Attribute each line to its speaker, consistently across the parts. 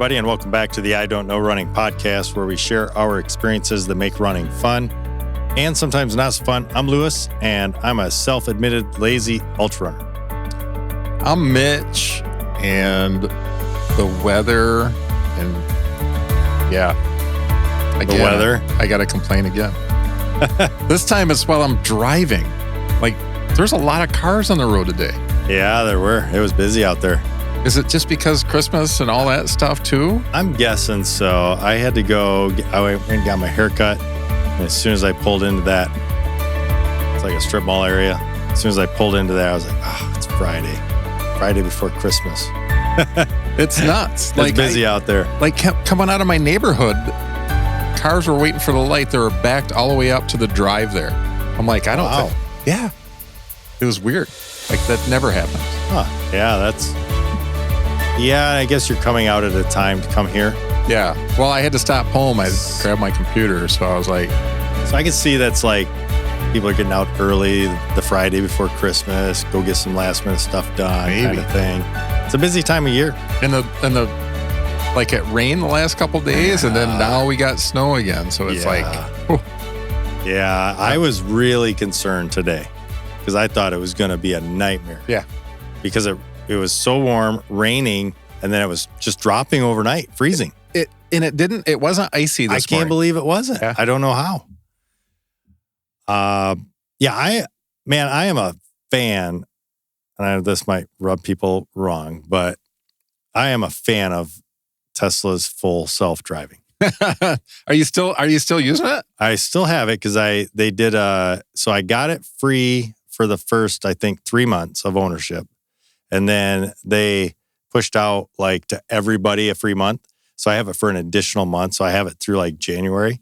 Speaker 1: everybody, and welcome back to the I Don't Know Running podcast, where we share our experiences that make running fun and sometimes not so fun. I'm Lewis, and I'm a self-admitted lazy ultra runner.
Speaker 2: I'm Mitch, and the weather, and
Speaker 1: The weather.
Speaker 2: I got to complain again. This time it's while I'm driving. Like, there's a lot of cars on the road today.
Speaker 1: Yeah, there were. It was busy out there.
Speaker 2: Is it just because Christmas and all that stuff too?
Speaker 1: I'm guessing so. I had to go, I went and got my hair cut. And as soon as I pulled into that, it's like a strip mall area. As soon as I pulled into that, I was like, oh, it's Friday. Friday before Christmas.
Speaker 2: It's nuts.
Speaker 1: It's busy out there.
Speaker 2: Like, coming out of my neighborhood, cars were waiting for the light. They were backed all the way up to the drive there. I'm like, I don't think. Yeah. It was weird. Like, that never happens.
Speaker 1: Huh. Yeah, I guess you're coming out at a time to come here.
Speaker 2: Yeah. Well, I had to stop home. I grabbed my computer, so I was like...
Speaker 1: So I can see that's like people are getting out early the Friday before Christmas, go get some last minute stuff done, kind of thing. It's a busy time of year.
Speaker 2: And like, it rained the last couple of days, and then now we got snow again. So it's
Speaker 1: Yeah, I was really concerned today because I thought it was going to be a nightmare.
Speaker 2: Yeah.
Speaker 1: Because it was so warm, raining, and then it was just dropping overnight, freezing.
Speaker 2: It wasn't icy this morning.
Speaker 1: I can't believe it wasn't. Yeah. I don't know how. I am a fan, and this might rub people wrong, but I am a fan of Tesla's full self-driving.
Speaker 2: Are you still using it?
Speaker 1: I still have it because they did so I got it free for the first, I think, 3 months of ownership. And then they pushed out like to everybody a free month. So I have it for an additional month. So I have it through like January.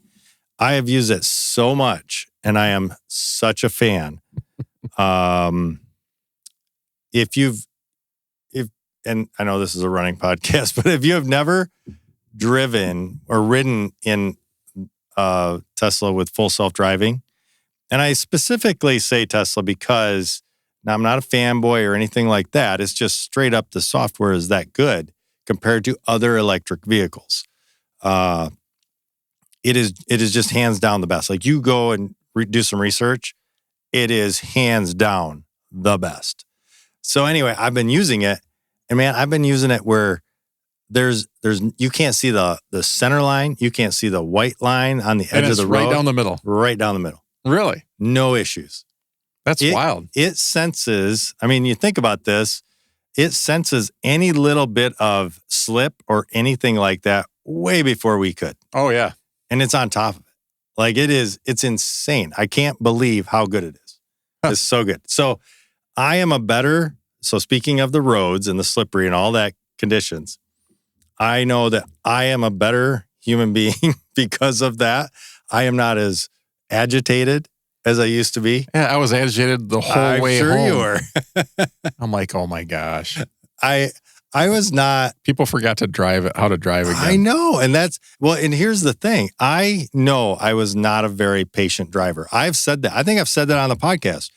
Speaker 1: I have used it so much and I am such a fan. And I know this is a running podcast, but if you have never driven or ridden in Tesla with full self-driving, and I specifically say Tesla because now I'm not a fanboy or anything like that. It's just straight up the software is that good compared to other electric vehicles. It is just hands down the best. Like, you go and do some research, it is hands down the best. So anyway, I've been using it, and man, I've been using it where there's you can't see the center line, you can't see the white line on the edge of the road.
Speaker 2: Right down the middle.
Speaker 1: Right down the middle.
Speaker 2: Really?
Speaker 1: No issues.
Speaker 2: That's wild.
Speaker 1: It senses, I mean, you think about this, it senses any little bit of slip or anything like that way before we could.
Speaker 2: Oh, yeah.
Speaker 1: And it's on top of it. Like, it's insane. I can't believe how good it is. It's so good. So so speaking of the roads and the slippery and all that conditions, I know that I am a better human being because of that. I am not as agitated as I used to be.
Speaker 2: Yeah, I was agitated the whole way home.
Speaker 1: I'm sure you were.
Speaker 2: I'm like, oh my gosh.
Speaker 1: I was not.
Speaker 2: People forgot how to drive again.
Speaker 1: I know. And and here's the thing. I know I was not a very patient driver. I've said that. I think I've said that on the podcast.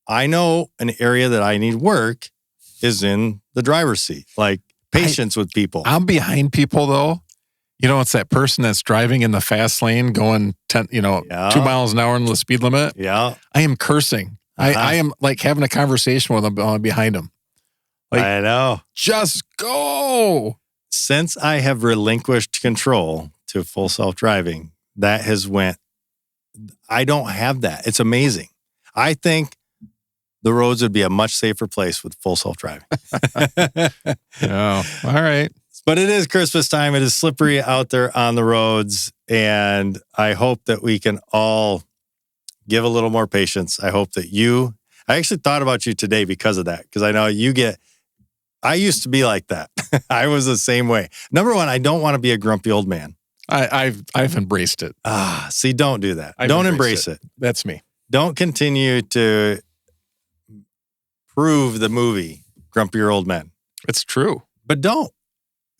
Speaker 1: I know an area that I need work is in the driver's seat. Like, patience with people. I'm
Speaker 2: behind people though. You know, it's that person that's driving in the fast lane going 2 miles an hour in the speed limit.
Speaker 1: Yeah.
Speaker 2: I am cursing. I am like having a conversation with them behind them. Like,
Speaker 1: I know.
Speaker 2: Just go.
Speaker 1: Since I have relinquished control to full self-driving, that has I don't have that. It's amazing. I think the roads would be a much safer place with full self-driving.
Speaker 2: Oh, all right.
Speaker 1: But it is Christmas time. It is slippery out there on the roads. And I hope that we can all give a little more patience. I hope that I actually thought about you today because of that. Because I know I used to be like that. I was the same way. Number one, I don't want to be a grumpy old man.
Speaker 2: I've embraced it.
Speaker 1: See, don't do that. Don't embrace it.
Speaker 2: That's me.
Speaker 1: Don't continue to prove the movie Grumpier Old Men.
Speaker 2: It's true.
Speaker 1: But don't.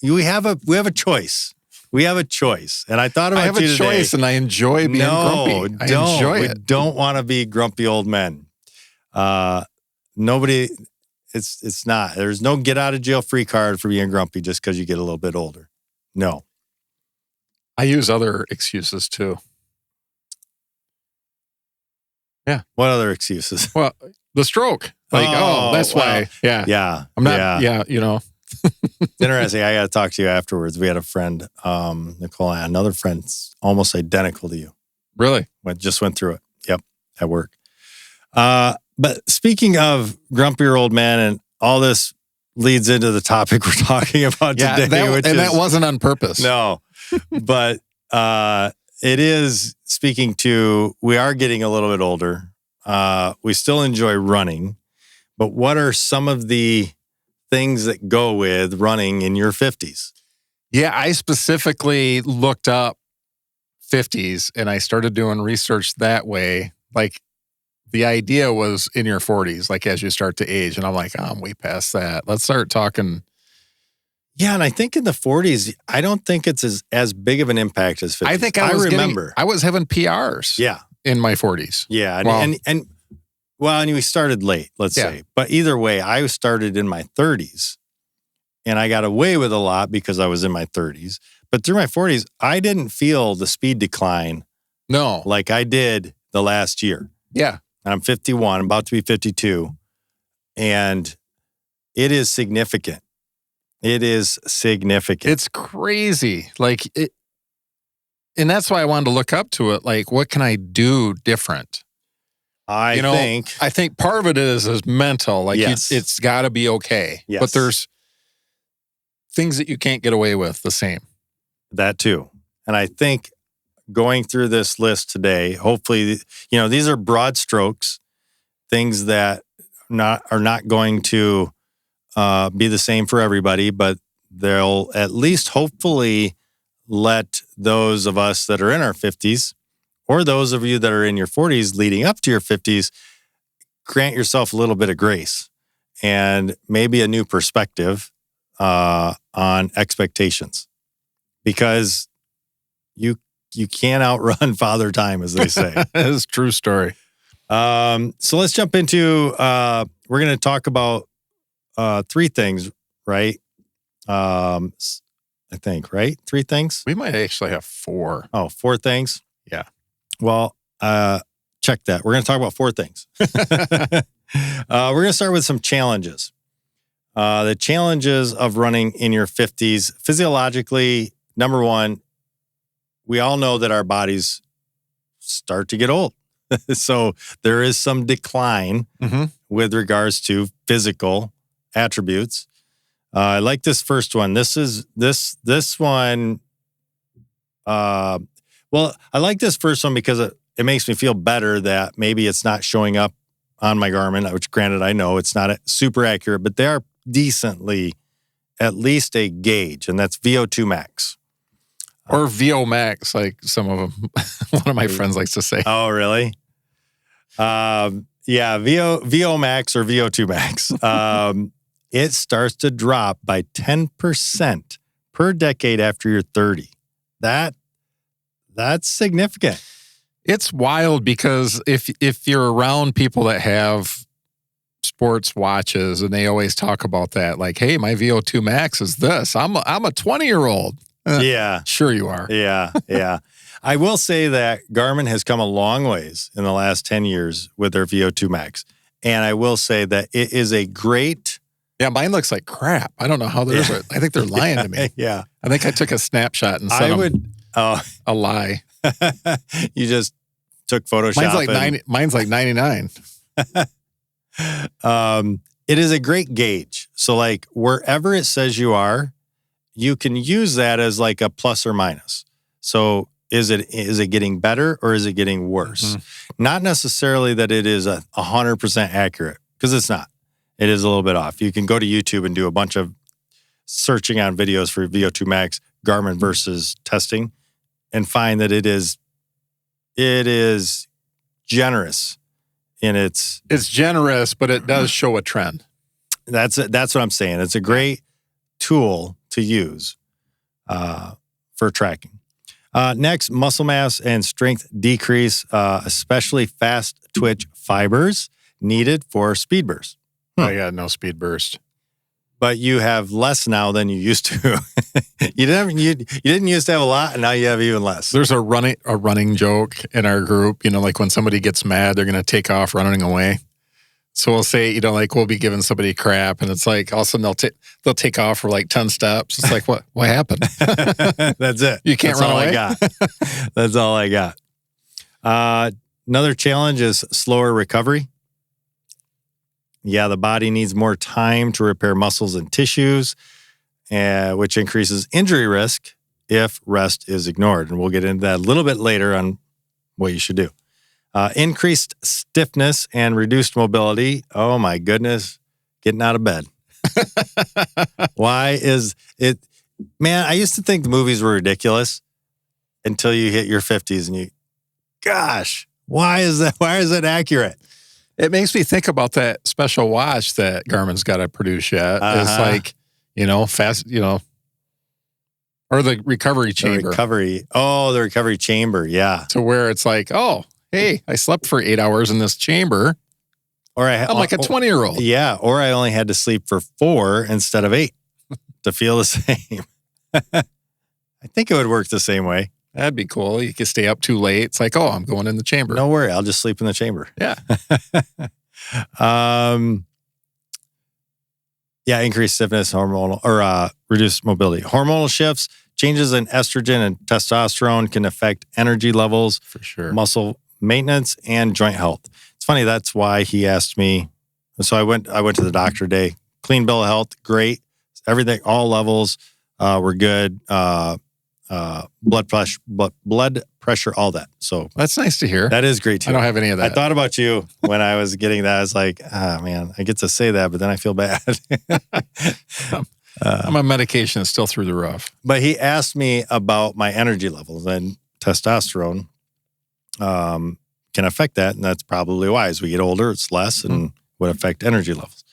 Speaker 1: We have a choice. We have a choice. And I thought about you today. I have a choice
Speaker 2: and I enjoy being grumpy. I enjoy it.
Speaker 1: We don't want to be grumpy old men. Nobody, it's not. There's no get out of jail free card for being grumpy just because you get a little bit older. No.
Speaker 2: I use other excuses too. Yeah.
Speaker 1: What other excuses?
Speaker 2: Well, the stroke. That's why. Yeah.
Speaker 1: Yeah.
Speaker 2: I'm not,
Speaker 1: It's interesting. I got to talk to you afterwards. We had a friend, Nicole, another friend almost identical to you.
Speaker 2: Really?
Speaker 1: Just went through it. Yep. At work. But speaking of grumpier old man, and all this leads into the topic we're talking about today.
Speaker 2: That wasn't on purpose.
Speaker 1: No, but it is speaking to, we are getting a little bit older. We still enjoy running, but what are some of the things that go with running in your 50s?
Speaker 2: Yeah, I specifically looked up 50s and I started doing research that way. Like the idea was in your 40s, like as you start to age. And I'm like, I'm way past that. Let's start talking.
Speaker 1: Yeah, and I think in the 40s, I don't think it's as big of an impact as 50s.
Speaker 2: I think I was having PRs.
Speaker 1: Yeah.
Speaker 2: In my 40s.
Speaker 1: Yeah, and we started late, let's say. But either way, I started in my 30s, and I got away with a lot because I was in my 30s. But through my 40s, I didn't feel the speed decline.
Speaker 2: No,
Speaker 1: like I did the last year.
Speaker 2: Yeah,
Speaker 1: and I'm 51. I'm about to be 52, and it is significant. It is significant.
Speaker 2: It's crazy. And that's why I wanted to look up to it. Like, what can I do different? I think part of it is mental. Like,
Speaker 1: yes.
Speaker 2: It's got to be okay.
Speaker 1: Yes.
Speaker 2: But there's things that you can't get away with the same.
Speaker 1: That too. And I think going through this list today, hopefully, these are broad strokes, things that are not going to be the same for everybody, but they'll at least hopefully let those of us that are in our 50s, or those of you that are in your 40s leading up to your 50s, grant yourself a little bit of grace and maybe a new perspective on expectations, because you can't outrun Father Time, as they say.
Speaker 2: It's a true story.
Speaker 1: So let's jump into, we're going to talk about three things, right? I think, right? Three things?
Speaker 2: We might actually have four.
Speaker 1: Oh, four things?
Speaker 2: Yeah.
Speaker 1: Well, check that. We're going to talk about four things. We're going to start with some challenges. The challenges of running in your 50s. Physiologically, number one, we all know that our bodies start to get old. So there is some decline with regards to physical attributes. I like this first one. This one. Well, I like this first one because it makes me feel better that maybe it's not showing up on my Garmin, which granted I know it's not super accurate, but they are decently at least a gauge, and that's VO2 max.
Speaker 2: Or VO max, like some of them. One of my friends likes to say.
Speaker 1: Oh, really? Yeah, VO max or VO2 max. It starts to drop by 10% per decade after you're 30. That's significant.
Speaker 2: It's wild because if you're around people that have sports watches and they always talk about that, like, hey, my VO2 max is this. I'm a 20-year-old.
Speaker 1: Yeah.
Speaker 2: Sure you are.
Speaker 1: Yeah. I will say that Garmin has come a long ways in the last 10 years with their VO2 max. And I will say that it is a great...
Speaker 2: Yeah, mine looks like crap. I don't know how they're... I think they're lying to me.
Speaker 1: Yeah.
Speaker 2: I think I took a snapshot and sent them a lie.
Speaker 1: You just took Photoshop.
Speaker 2: Mine's like 99.
Speaker 1: It is a great gauge. So like wherever it says you are, you can use that as like a plus or minus. So is it getting better or is it getting worse? Not necessarily that it is 100% accurate, because it's not. It is a little bit off. You can go to YouTube and do a bunch of searching on videos for VO2 max, Garmin versus testing, and find that it is generous in its...
Speaker 2: It's generous, but it does show a trend.
Speaker 1: That's what I'm saying. It's a great tool to use for tracking. Next, muscle mass and strength decrease, especially fast twitch fibers needed for speed bursts.
Speaker 2: I got no speed burst.
Speaker 1: but you have less now than you used to. you didn't used to have a lot, and now you have even less.
Speaker 2: There's a running joke in our group. Like when somebody gets mad, they're going to take off running away. So we'll say, like we'll be giving somebody crap, and it's like all of a sudden they'll take off for like 10 steps. It's like what happened?
Speaker 1: That's it.
Speaker 2: You can't run away.
Speaker 1: That's all I got. Another challenge is slower recovery. Yeah, the body needs more time to repair muscles and tissues, which increases injury risk if rest is ignored. And we'll get into that a little bit later on what you should do. Increased stiffness and reduced mobility. Oh my goodness, getting out of bed. Why is it? Man, I used to think the movies were ridiculous until you hit your 50s and gosh, why is that? Why is it accurate?
Speaker 2: It makes me think about that special watch that Garmin's got to produce yet. It's like, fast, or the recovery chamber.
Speaker 1: The recovery chamber, yeah.
Speaker 2: To where it's like, oh, hey, I slept for 8 hours in this chamber.
Speaker 1: Or
Speaker 2: I'm like a 20-year-old.
Speaker 1: Yeah, or I only had to sleep for 4 instead of 8 to feel the same. I think it would work the same way.
Speaker 2: That'd be cool. You could stay up too late. It's like, oh, I'm going in the chamber.
Speaker 1: No worry, I'll just sleep in the chamber.
Speaker 2: Yeah.
Speaker 1: Increased stiffness, reduced mobility. Hormonal shifts, changes in estrogen and testosterone can affect energy levels,
Speaker 2: for sure,
Speaker 1: muscle maintenance, and joint health. It's funny, that's why he asked me. So I went to the doctor today. Clean bill of health, great. Everything, all levels were good. Blood pressure, all that. So
Speaker 2: that's nice to hear.
Speaker 1: That is great too.
Speaker 2: I don't have any of that.
Speaker 1: I thought about you when I was getting that. I was like, man, I get to say that, but then I feel bad.
Speaker 2: My medication is still through the roof.
Speaker 1: But he asked me about my energy levels, and testosterone can affect that, and that's probably why. As we get older, it's less and would affect energy levels.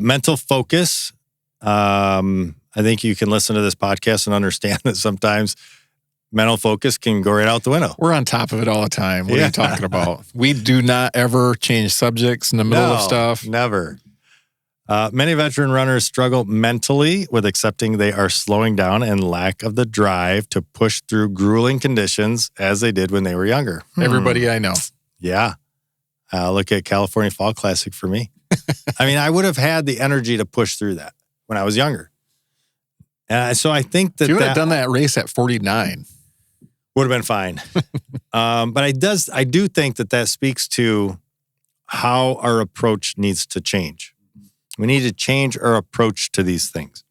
Speaker 1: Mental focus. I think you can listen to this podcast and understand that sometimes mental focus can go right out the window.
Speaker 2: We're on top of it all the time. What are you talking about? We do not ever change subjects in the middle of stuff.
Speaker 1: Never. Many veteran runners struggle mentally with accepting they are slowing down and lack of the drive to push through grueling conditions as they did when they were younger.
Speaker 2: Everybody I know.
Speaker 1: Yeah. Look at California Fall Classic for me. I mean, I would have had the energy to push through that when I was younger. So I think that
Speaker 2: if you would have done that race at 49,
Speaker 1: would have been fine. But I do think that speaks to how our approach needs to change. We need to change our approach to these things.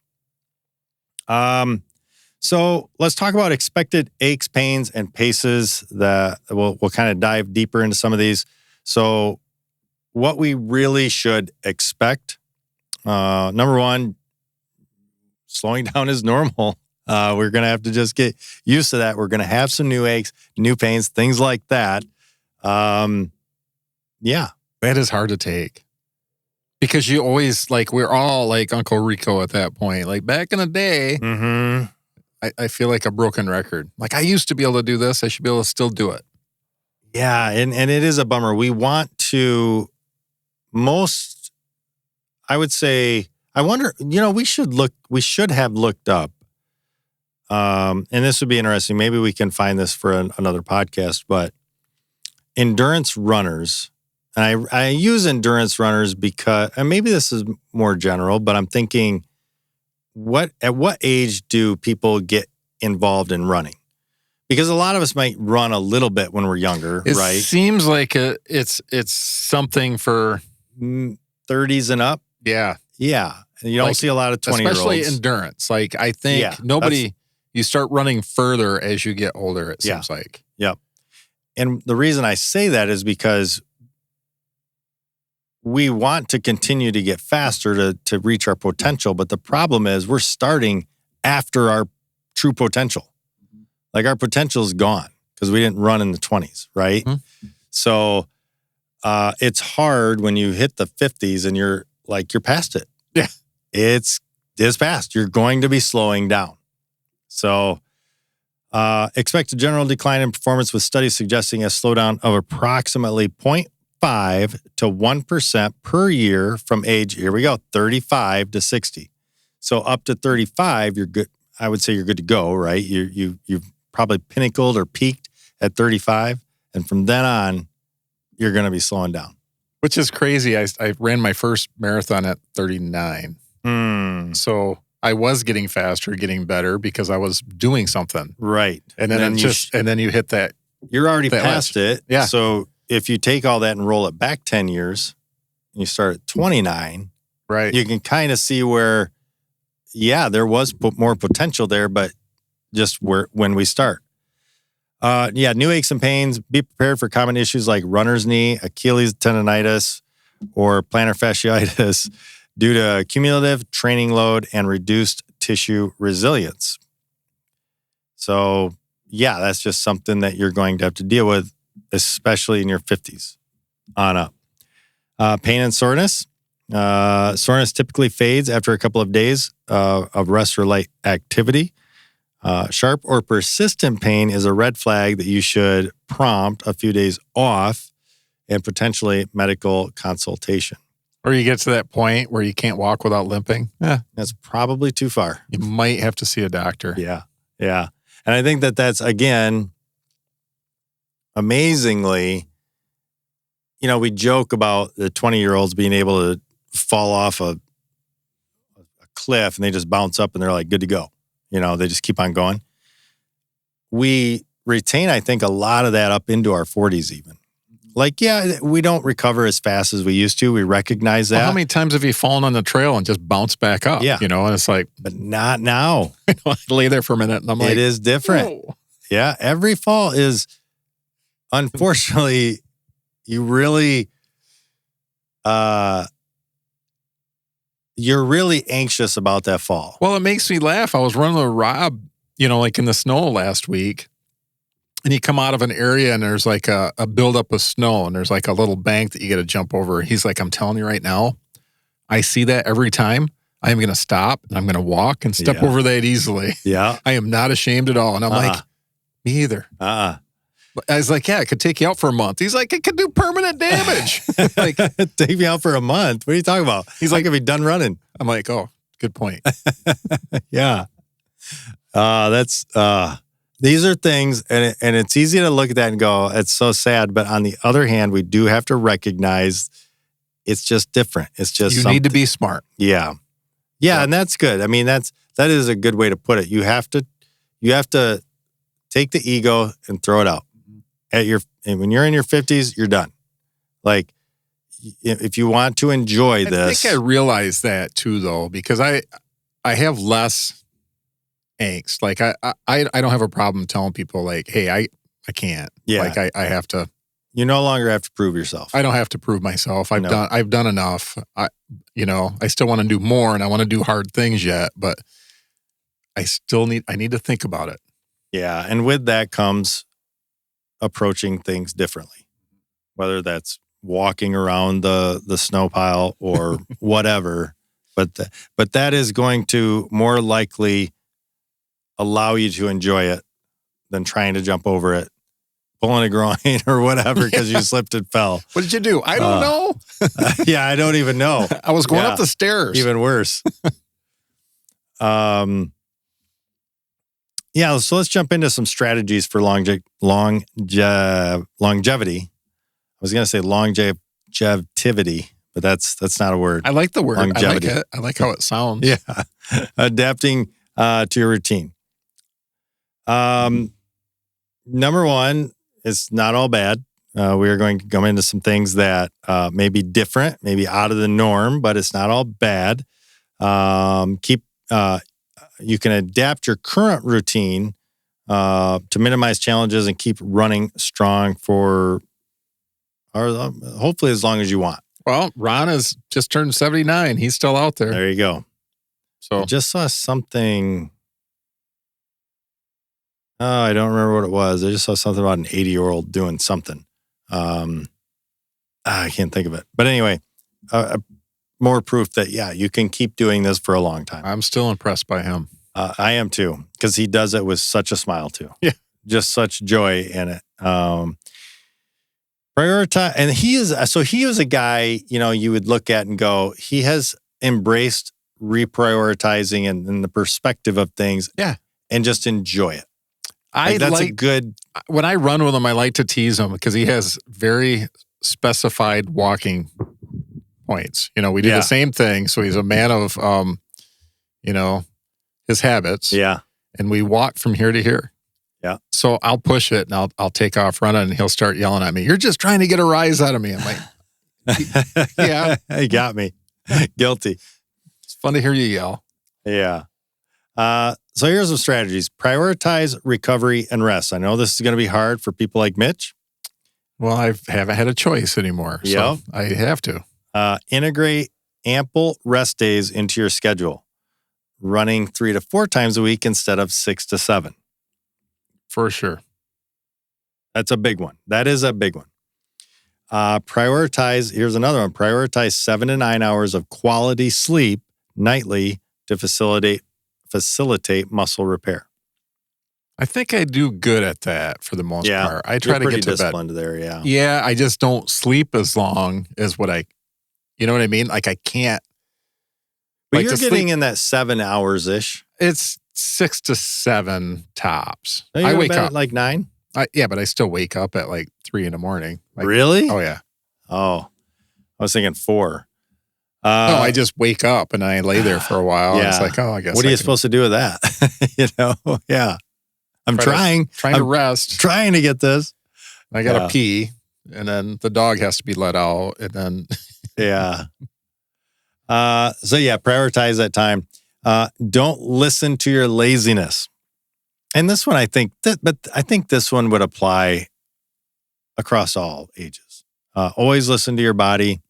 Speaker 1: So let's talk about expected aches, pains, and paces. That we'll kind of dive deeper into some of these. So what we really should expect. Number one, slowing down is normal. We're going to have to just get used to that. We're going to have some new aches, new pains, things like that. Yeah.
Speaker 2: That is hard to take. Because you always, we're all like Uncle Rico at that point. Like back in the day, I feel like a broken record. Like I used to be able to do this. I should be able to still do it.
Speaker 1: Yeah. And it is a bummer. We want to I would say, I wonder, we should have looked up, and this would be interesting. Maybe we can find this for another podcast, but endurance runners, and I use endurance runners because, and maybe this is more general, but I'm thinking, at what age do people get involved in running? Because a lot of us might run a little bit when we're younger, right? It
Speaker 2: seems like it's something for
Speaker 1: 30s and up.
Speaker 2: Yeah.
Speaker 1: Yeah. You don't see a lot of 20-year-olds.
Speaker 2: Especially endurance. Like, I think you start running further as you get older, it seems like.
Speaker 1: Yep. And the reason I say that is because we want to continue to get faster to reach our potential. But the problem is we're starting after our true potential. Like our potential is gone because we didn't run in the 20s, right? Mm-hmm. So it's hard when you hit the 50s and you're past it.
Speaker 2: Yeah.
Speaker 1: It's past. You're going to be slowing down. So expect a general decline in performance with studies suggesting a slowdown of approximately 0.5 0.5 to 1% per year from age, here we go, 35 to 60. So up to 35, you're good. I would say you're good to go, right? You've probably pinnacled or peaked at 35. And from then on, you're going to be slowing down.
Speaker 2: Which is crazy. I ran my first marathon at 39. So I was getting faster, getting better because I was doing something.
Speaker 1: Right.
Speaker 2: And then you hit that.
Speaker 1: You're already past it.
Speaker 2: Yeah.
Speaker 1: So if you take all that and roll it back 10 years and you start at 29,
Speaker 2: right,
Speaker 1: you can kind of see where, yeah, there was more potential there, but just when we start. New aches and pains. Be prepared for common issues like runner's knee, Achilles tendonitis, or plantar fasciitis due to cumulative training load and reduced tissue resilience. So, yeah, that's just something that you're going to have to deal with, especially in your 50s on up. Pain and soreness. Soreness typically fades after a couple of days of rest or light activity. Sharp or persistent pain is a red flag that you should prompt a few days off and potentially medical consultation.
Speaker 2: Or you get to that point where you can't walk without limping. Yeah,
Speaker 1: that's probably too far.
Speaker 2: You might have to see a doctor.
Speaker 1: Yeah. And I think that's, again, amazingly, we joke about the 20-year-olds being able to fall off a cliff and they just bounce up and they're like good to go. They just keep on going. We retain, I think, a lot of that up into our 40s even. Like, yeah, we don't recover as fast as we used to. We recognize that.
Speaker 2: Well, how many times have you fallen on the trail and just bounced back up?
Speaker 1: Yeah.
Speaker 2: And it's like...
Speaker 1: But not now.
Speaker 2: I lay there for a minute and I'm like...
Speaker 1: It is different.
Speaker 2: Whoa.
Speaker 1: Yeah, every fall is, unfortunately, you really... you're really anxious about that fall.
Speaker 2: Well, it makes me laugh. I was running with Rob, like in the snow last week. And you come out of an area and there's like a buildup of snow and there's like a little bank that you got to jump over. He's like, I'm telling you right now, I see that every time. I am going to stop and I'm going to walk and step over that easily.
Speaker 1: Yeah.
Speaker 2: I am not ashamed at all. And I'm like, me either. I was like, yeah, it could take you out for a month. He's like, it could do permanent damage. Like,
Speaker 1: take me out for a month. What are you talking about?
Speaker 2: He's like,
Speaker 1: I could be done running.
Speaker 2: I'm like, oh, good point.
Speaker 1: Yeah. These are things, and it's easy to look at that and go, it's so sad. But on the other hand, we do have to recognize it's just different. It's just
Speaker 2: you need to be smart.
Speaker 1: Yeah. And that's good. I mean, that is a good way to put it. You have to take the ego and throw it out. And when you're in your 50s, you're done. Like, if you want to enjoy this,
Speaker 2: I think I realize that too, though, because I have less angst. Like I don't have a problem telling people like, hey, I can't.
Speaker 1: Yeah.
Speaker 2: Like I have to.
Speaker 1: You no longer have to prove yourself.
Speaker 2: I don't have to prove myself. I've done enough. I still want to do more and I want to do hard things yet, but I need to think about it.
Speaker 1: Yeah. And with that comes approaching things differently, whether that's walking around the snow pile or whatever. But that is going to more likely allow you to enjoy it than trying to jump over it, pulling a groin or whatever because you slipped and fell.
Speaker 2: What did you do? I don't know.
Speaker 1: Yeah, I don't even know.
Speaker 2: I was going up the stairs.
Speaker 1: Even worse. So let's jump into some strategies for longevity. I was going to say longevity, but that's not a word.
Speaker 2: I like the word.
Speaker 1: Longevity.
Speaker 2: I like it. I like how it sounds.
Speaker 1: Yeah. Adapting to your routine. Number one, it's not all bad. We are going to go into some things that may be different, maybe out of the norm, but it's not all bad. You can adapt your current routine to minimize challenges and keep running strong for hopefully as long as you want.
Speaker 2: Well, Ron has just turned 79. He's still out there.
Speaker 1: There you go. So I just saw something. I don't remember what it was. I just saw something about an 80-year-old doing something. I can't think of it. But anyway, more proof that, you can keep doing this for a long time.
Speaker 2: I'm still impressed by him.
Speaker 1: I am too, because he does it with such a smile too.
Speaker 2: Yeah.
Speaker 1: Just such joy in it. Prioritize. And he was a guy, you would look at and go, he has embraced reprioritizing and the perspective of things.
Speaker 2: Yeah.
Speaker 1: And just enjoy it.
Speaker 2: That's
Speaker 1: a good.
Speaker 2: When I run with him, I like to tease him because he has very specified walking points. We do the same thing. So he's a man of, his habits.
Speaker 1: Yeah.
Speaker 2: And we walk from here to here.
Speaker 1: Yeah.
Speaker 2: So I'll push it and I'll take off running and he'll start yelling at me. You're just trying to get a rise out of me. I'm like, yeah.
Speaker 1: You got me. Guilty.
Speaker 2: It's fun to hear you yell.
Speaker 1: Yeah. So here's some strategies. Prioritize recovery and rest. I know this is going to be hard for people like Mitch.
Speaker 2: Well, I haven't had a choice anymore. So I have to.
Speaker 1: Integrate ample rest days into your schedule. Running 3 to 4 times a week instead of 6 to 7.
Speaker 2: For sure.
Speaker 1: That's a big one. That is a big one. Here's another one. Prioritize 7 to 9 hours of quality sleep nightly to facilitate muscle repair.
Speaker 2: I think I do good at that for the most part. I try to get to bed.
Speaker 1: Disciplined there, yeah.
Speaker 2: Yeah, I just don't sleep as long as you know what I mean? Like I can't.
Speaker 1: But you're getting in that 7 hours-ish.
Speaker 2: It's 6 to 7 tops.
Speaker 1: I wake up at like 9?
Speaker 2: Yeah, but I still wake up at like 3 in the morning. Like,
Speaker 1: really?
Speaker 2: Oh, yeah.
Speaker 1: Oh, I was thinking 4.
Speaker 2: No, I just wake up and I lay there for a while. Yeah. And it's like, I guess.
Speaker 1: What are you supposed to do with that? Yeah. I'm trying
Speaker 2: to rest.
Speaker 1: Trying to get this.
Speaker 2: I got to pee, and then the dog has to be let out, and then.
Speaker 1: Yeah. Prioritize that time. Don't listen to your laziness. And this one, I think this one would apply across all ages. Always listen to your body.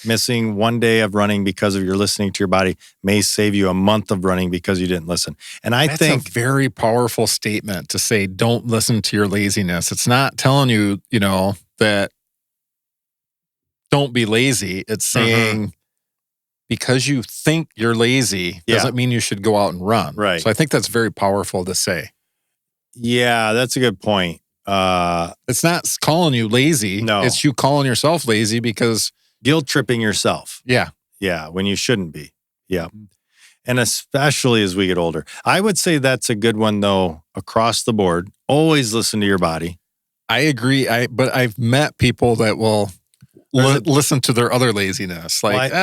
Speaker 1: Missing 1 day of running because of your listening to your body may save you a month of running because you didn't listen. And I think
Speaker 2: that's a very powerful statement to say, don't listen to your laziness. It's not telling you, that don't be lazy. It's saying because you think you're lazy doesn't mean you should go out and run.
Speaker 1: Right.
Speaker 2: So I think that's very powerful to say.
Speaker 1: Yeah, that's a good point.
Speaker 2: It's not calling you lazy.
Speaker 1: No.
Speaker 2: It's you calling yourself lazy because
Speaker 1: guilt tripping yourself.
Speaker 2: Yeah.
Speaker 1: Yeah, when you shouldn't be. Yeah. And especially as we get older. I would say that's a good one, though, across the board. Always listen to your body.
Speaker 2: I agree. But I've met people that will listen to their other laziness. Like,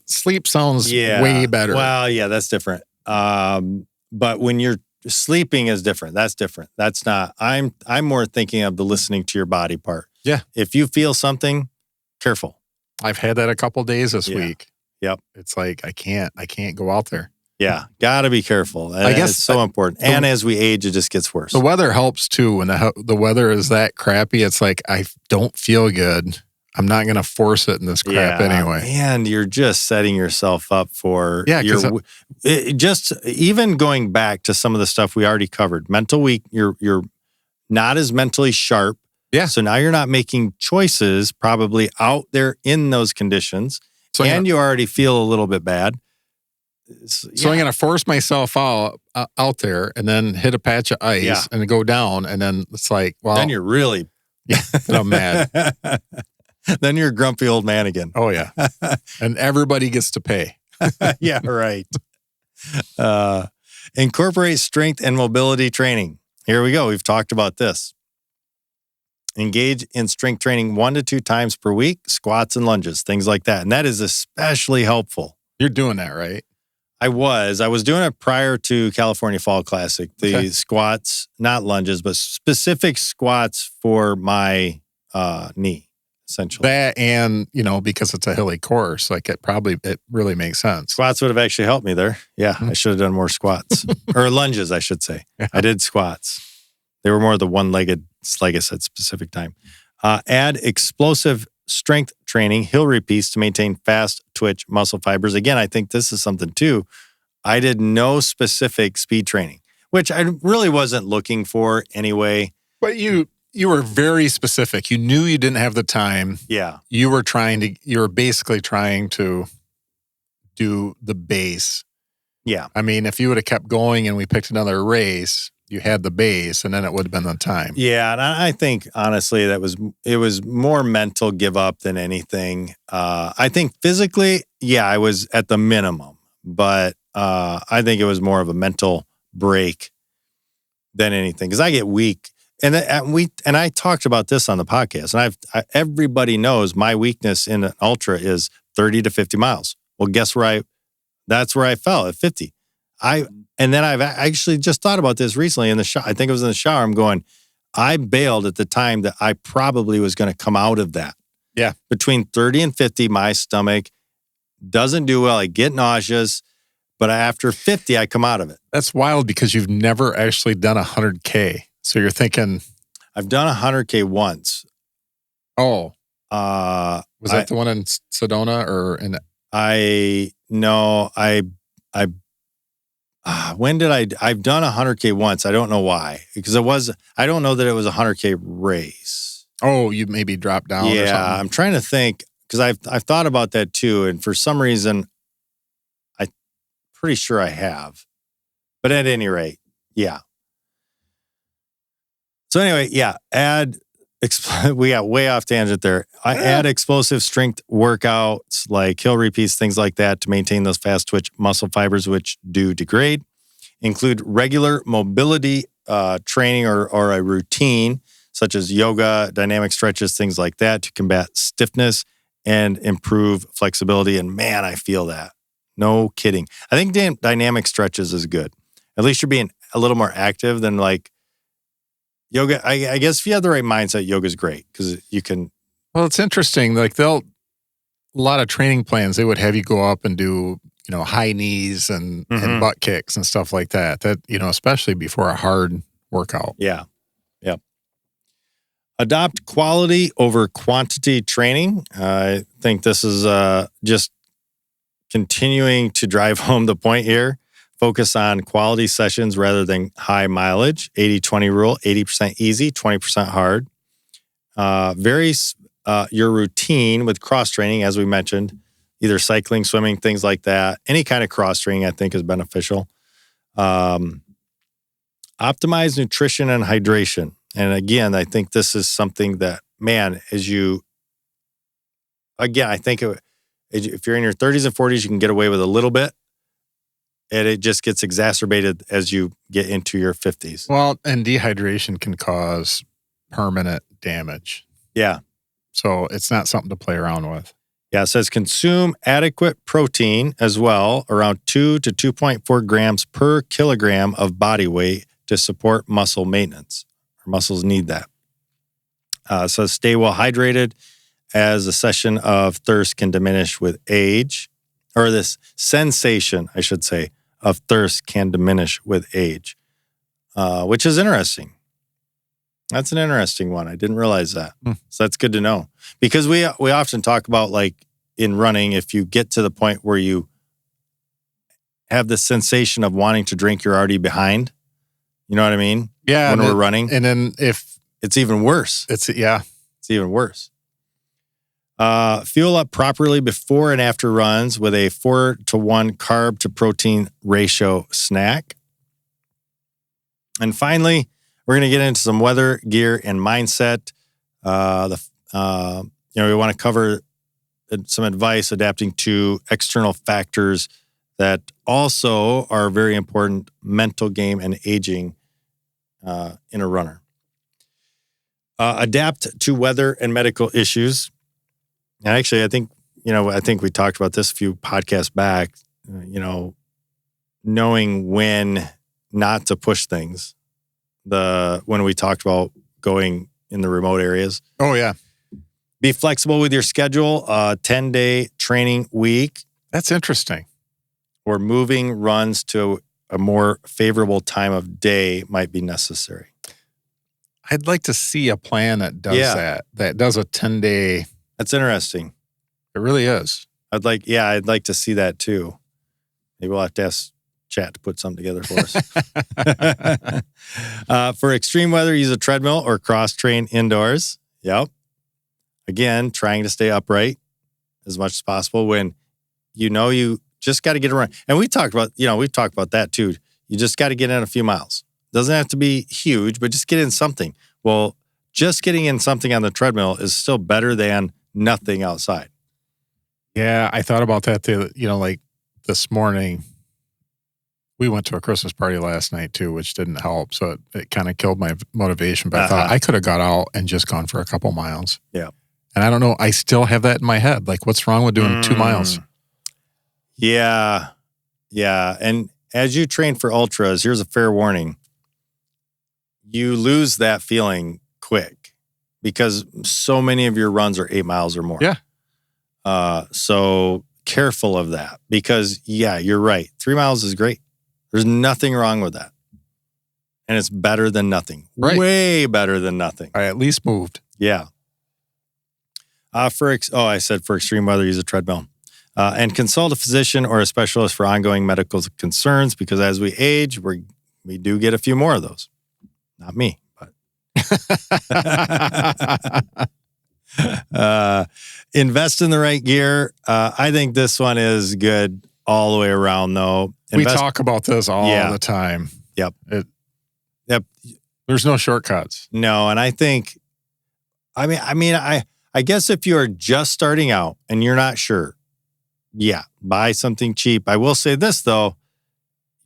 Speaker 2: sleep sounds way better.
Speaker 1: Well, yeah, that's different. But when you're sleeping is different. That's different. That's not. I'm more thinking of the listening to your body part.
Speaker 2: Yeah.
Speaker 1: If you feel something, careful.
Speaker 2: I've had that a couple days this week.
Speaker 1: Yep.
Speaker 2: It's like I can't go out there.
Speaker 1: Yeah, gotta be careful. I guess it's so important. And as we age, it just gets worse.
Speaker 2: The weather helps too. When the weather is that crappy, it's like I don't feel good. I'm not going to force it in this crap anyway.
Speaker 1: And you're just setting yourself up for just even going back to some of the stuff we already covered. Mental weak. You're not as mentally sharp.
Speaker 2: Yeah.
Speaker 1: So now you're not making choices probably out there in those conditions. So you already feel a little bit bad.
Speaker 2: So I'm going to force myself out there and then hit a patch of ice and go down. And then it's like, well.
Speaker 1: Then you're really.
Speaker 2: Then I'm mad.
Speaker 1: Then you're a grumpy old man again.
Speaker 2: Oh, yeah. And everybody gets to pay.
Speaker 1: Yeah, right. Incorporate strength and mobility training. Here we go. We've talked about this. Engage in strength training 1 to 2 times per week, squats and lunges, things like that. And that is especially helpful.
Speaker 2: You're doing that, right?
Speaker 1: I was doing it prior to California Fall Classic. The squats, not lunges, but specific squats for my knee, essentially.
Speaker 2: That and, because it's a hilly course, like it really makes sense.
Speaker 1: Squats would have actually helped me there. Yeah, I should have done more squats. Or lunges, I should say. Yeah. I did squats. They were more the one-legged, like I said, specific time. Add explosive strength training, hill repeats to maintain fast twitch muscle fibers. Again, I think this is something too. I did no specific speed training, which I really wasn't looking for anyway.
Speaker 2: But you were very specific. You knew you didn't have the time.
Speaker 1: Yeah.
Speaker 2: You were basically trying to do the base.
Speaker 1: Yeah.
Speaker 2: I mean, if you would have kept going and we picked another race, you had the base, and then it would have been the time.
Speaker 1: Yeah, and I think honestly it was more mental give up than anything. I think physically, yeah, I was at the minimum, but I think it was more of a mental break than anything because I get weak, and I talked about this on the podcast, and everybody knows my weakness in an ultra is 30 to 50 miles. Well, guess where that's where I fell at 50. And then I've actually just thought about this recently in the shower. I think it was in the shower. I'm going, I bailed at the time that I probably was going to come out of that.
Speaker 2: Yeah.
Speaker 1: Between 30 and 50, my stomach doesn't do well. I get nauseous, but after 50, I come out of it.
Speaker 2: That's wild because you've never actually done 100K. So you're thinking.
Speaker 1: I've done 100K once.
Speaker 2: Oh. Was that the one in Sedona or in?
Speaker 1: When did I've done 100K once. I don't know why. Because I don't know that it was a 100K race.
Speaker 2: Oh, you maybe dropped down or something?
Speaker 1: Yeah, I'm trying to think because I've thought about that too. And for some reason, I'm pretty sure I have. But at any rate, yeah. So anyway, yeah, we got way off tangent there. I add explosive strength workouts like hill repeats, things like that to maintain those fast twitch muscle fibers, which do degrade. Include regular mobility training or a routine, such as yoga, dynamic stretches, things like that to combat stiffness and improve flexibility. And man, I feel that. No kidding. I think dynamic stretches is good. At least you're being a little more active than like yoga. I guess if you have the right mindset, yoga is great because you can.
Speaker 2: Well, it's interesting. Like a lot of training plans, they would have you go up and do, high knees and butt kicks and stuff like that. That, especially before a hard workout.
Speaker 1: Yeah. Yep. Adopt quality over quantity training. I think this is just continuing to drive home the point here. Focus on quality sessions rather than high mileage. 80-20 rule, 80% easy, 20% hard. Vary your routine with cross training, as we mentioned, either cycling, swimming, things like that. Any kind of cross training, I think, is beneficial. Optimize nutrition and hydration. And again, I think this is something that, man, I think if you're in your 30s and 40s, you can get away with a little bit. And it just gets exacerbated as you get into your 50s.
Speaker 2: Well, and dehydration can cause permanent damage.
Speaker 1: Yeah.
Speaker 2: So it's not something to play around with.
Speaker 1: Yeah, it says consume adequate protein as well, around 2 to 2.4 grams per kilogram of body weight to support muscle maintenance. Our muscles need that. It says stay well hydrated as a session of thirst can diminish with age. Or this sensation, I should say, of thirst can diminish with age, which is interesting. That's an interesting one. I didn't realize that. So that's good to know. Because we often talk about, like, in running, if you get to the point where you have the sensation of wanting to drink, you're already behind. You know what I mean?
Speaker 2: Yeah.
Speaker 1: When we're running.
Speaker 2: And then if...
Speaker 1: It's even worse.
Speaker 2: It's
Speaker 1: even worse. Fuel up properly before and after runs with a 4-to-1 carb to protein ratio snack. And finally, we're going to get into some weather, gear, and mindset. We want to cover some advice adapting to external factors that also are very important: mental game and aging in a runner. Adapt to weather and medical issues. And actually, I think we talked about this a few podcasts back, knowing when not to push things. When we talked about going in the remote areas.
Speaker 2: Oh, yeah.
Speaker 1: Be flexible with your schedule. 10-day training week.
Speaker 2: That's interesting.
Speaker 1: Or moving runs to a more favorable time of day might be necessary.
Speaker 2: I'd like to see a plan that does that does a 10-day.
Speaker 1: That's interesting.
Speaker 2: It really is.
Speaker 1: I'd like to see that too. Maybe we'll have to ask Chat to put something together for us. For extreme weather, use a treadmill or cross-train indoors. Yep. Again, trying to stay upright as much as possible when you just got to get around. And we talked about that too. You just got to get in a few miles. Doesn't have to be huge, but just get in something. Well, just getting in something on the treadmill is still better than nothing outside.
Speaker 2: Yeah, I thought about that too. Like this morning, we went to a Christmas party last night too, which didn't help. So it kind of killed my motivation. But I thought I could have got out and just gone for a couple miles.
Speaker 1: Yeah.
Speaker 2: And I don't know. I still have that in my head. Like, what's wrong with doing 2 miles?
Speaker 1: Yeah. Yeah. And as you train for ultras, here's a fair warning. You lose that feeling quick because so many of your runs are 8 miles or more.
Speaker 2: Yeah.
Speaker 1: So careful of that because, yeah, you're right. 3 miles is great. There's nothing wrong with that. And it's better than nothing.
Speaker 2: Right.
Speaker 1: Way better than nothing.
Speaker 2: I at least moved.
Speaker 1: Yeah. I said for extreme weather, use a treadmill. And consult a physician or a specialist for ongoing medical concerns because as we age, we do get a few more of those. Not me, but. Invest in the right gear. I think this one is good all the way around, though.
Speaker 2: We talk about this all the time.
Speaker 1: Yep.
Speaker 2: There's no shortcuts.
Speaker 1: No, and I think, I guess if you are just starting out and you're not sure, buy something cheap. I will say this, though.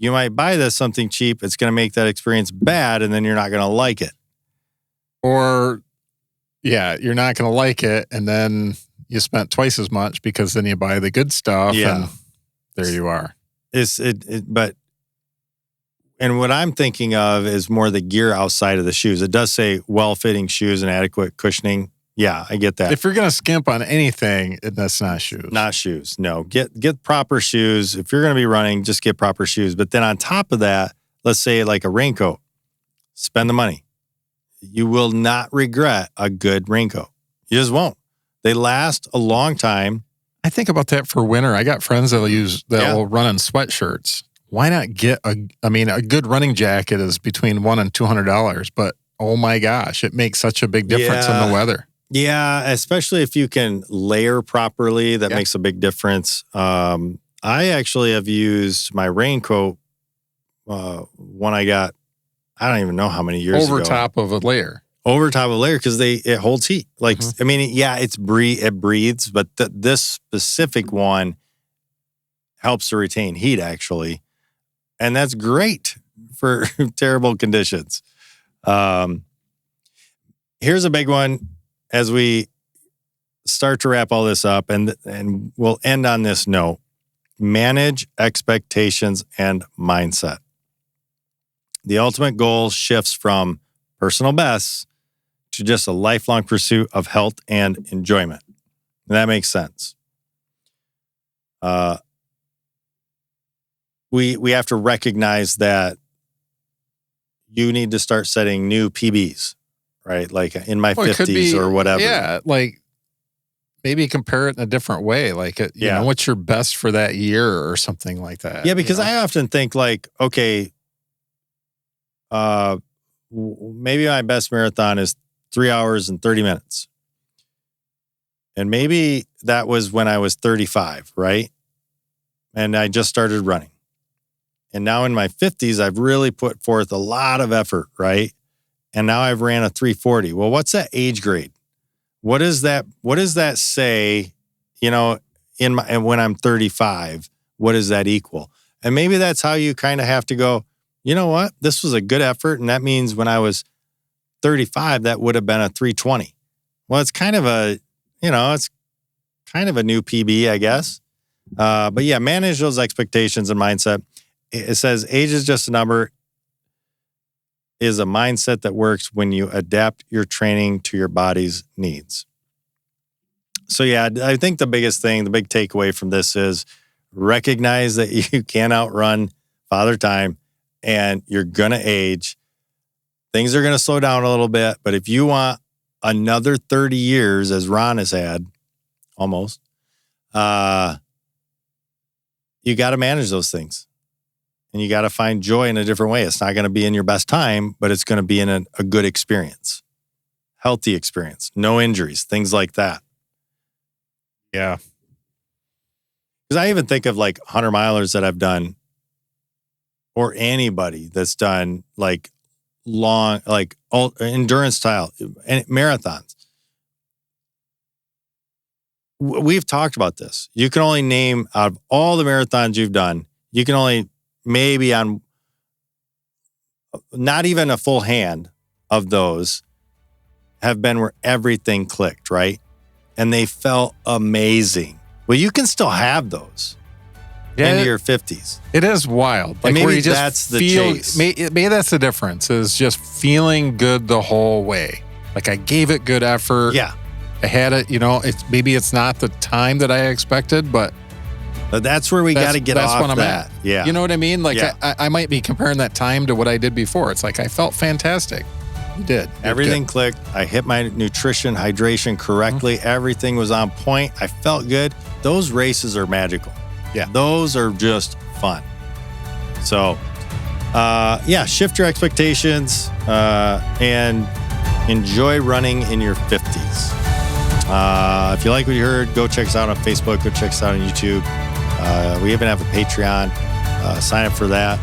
Speaker 1: You might buy something cheap. It's going to make that experience bad, and then you're not going to like it.
Speaker 2: Or, you're not going to like it, and then you spent twice as much because then you buy the good stuff, and there you are. And what I'm thinking of is more the gear outside of the shoes. It does say well-fitting shoes and adequate cushioning. Yeah, I get that. If you're going to skimp on anything, that's not shoes.
Speaker 1: Not shoes. No, get proper shoes. If you're going to be running, just get proper shoes. But then on top of that, let's say like a raincoat. Spend the money. You will not regret a good raincoat. You just won't. They last a long time.
Speaker 2: I think about that for winter. I got friends that will run in sweatshirts. Why not get a good running jacket is between $100 and $200, but oh my gosh, it makes such a big difference in the weather.
Speaker 1: Yeah, especially if you can layer properly, that makes a big difference. I actually have used my raincoat, one I got, I don't even know how many years ago.
Speaker 2: Over top of a layer.
Speaker 1: Over top of a layer because it holds heat. Like, it breathes, but this specific one helps to retain heat actually. And that's great for terrible conditions. Here's a big one as we start to wrap all this up, and we'll end on this note. Manage expectations and mindset. The ultimate goal shifts from personal bests to just a lifelong pursuit of health and enjoyment. And that makes sense. We have to recognize that you need to start setting new PBs, right? Like in my 50s or whatever.
Speaker 2: Yeah, like maybe compare it in a different way. Like, you know, what's your best for that year or something like that?
Speaker 1: Yeah, because I often think like, okay, maybe my best marathon is 3 hours and 30 minutes. And maybe that was when I was 35, right? And I just started running. And now in my 50s, I've really put forth a lot of effort, right? And now I've ran a 340. Well, what's that age grade? What does that say, you know, when I'm 35, what does that equal? And maybe that's how you kind of have to go, you know what? This was a good effort. And that means when I was 35, that would have been a 320. Well, it's kind of a new PB, I guess. But yeah, manage those expectations and mindset. It says age is just a number, is a mindset that works when you adapt your training to your body's needs. So yeah, I think the big takeaway from this is recognize that you can't outrun Father Time and you're going to age. Things are going to slow down a little bit, but if you want another 30 years, as Ron has had, almost, you got to manage those things. And you got to find joy in a different way. It's not going to be in your best time, but it's going to be in a good experience, healthy experience, no injuries, things like that.
Speaker 2: Yeah.
Speaker 1: Because I even think of like 100 milers that I've done, or anybody that's done like long, like endurance style and marathons. We've talked about this. You can only name, out of all the marathons you've done, you can only maybe on not even a full hand of those have been where everything clicked, right? And they felt amazing. Well, you can still have those into your 50s.
Speaker 2: It is wild. Like,
Speaker 1: maybe
Speaker 2: where you just
Speaker 1: that's the
Speaker 2: feel,
Speaker 1: chase.
Speaker 2: maybe that's the difference, is just feeling good the whole way. Like, I gave it good effort.
Speaker 1: Yeah.
Speaker 2: I had it, maybe it's not the time that I expected, but
Speaker 1: that's where we got to get off
Speaker 2: when I'm
Speaker 1: that.
Speaker 2: at.
Speaker 1: Yeah.
Speaker 2: You know what I mean? Like,
Speaker 1: Yeah.
Speaker 2: I might be comparing that time to what I did before. It's like, I felt fantastic. You did.
Speaker 1: Everything clicked. I hit my nutrition, hydration correctly. Mm-hmm. Everything was on point. I felt good. Those races are magical.
Speaker 2: Yeah.
Speaker 1: Those are just fun. So, shift your expectations and enjoy running in your 50s. If you like what you heard, go check us out on Facebook. Go check us out on YouTube. We even have a Patreon. Sign up for that.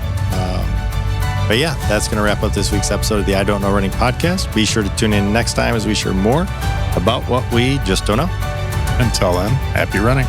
Speaker 1: But yeah, that's going to wrap up this week's episode of the I Don't Know Running podcast. Be sure to tune in next time as we share more about what we just don't know.
Speaker 2: Until then, happy running.